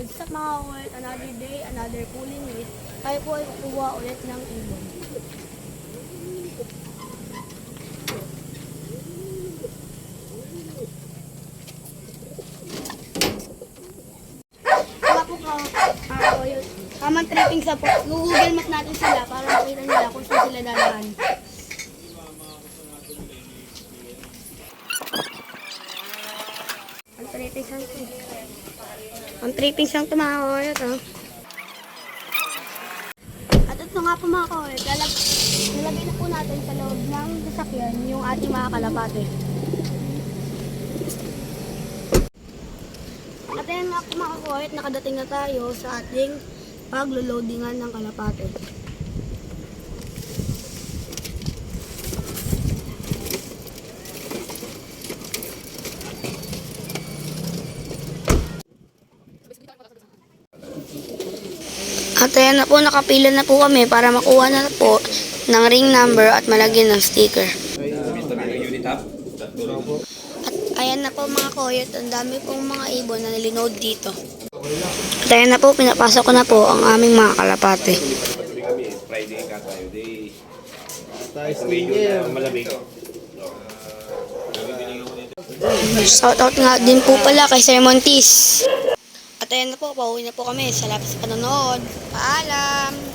What's up mga kakulit? Another day, another pulling rate. Tayo po ay kukuha ulit ng ibon. Wala po ka, kakulit. Tamang tripping sa po. Google Map natin sila para makita nila kung saan sila dadaan. Ang tripping sang tumakoy ito. At ito nga po mga kakulit, nalagay na po natin sa loob ng sasakyan yung ating mga kalapate. At ayan nga po mga kakulit, nakadating na tayo sa ating paglo-loadingan ng kalapate. At ayan na po, nakapila na po kami para makuha na po ng ring number at malagyan ng sticker. At ayan na po mga koyot, ang dami pong mga ibon na nilinoad dito. At ayan na po, pinapasok ko na po ang aming mga kalapate. Friday ka tayo, day. Medyo malamig. Shoutout nga din po pala kay Sir Montis. At ayan na po, pauwi na po kami. Salamat sa panonood. Paalam!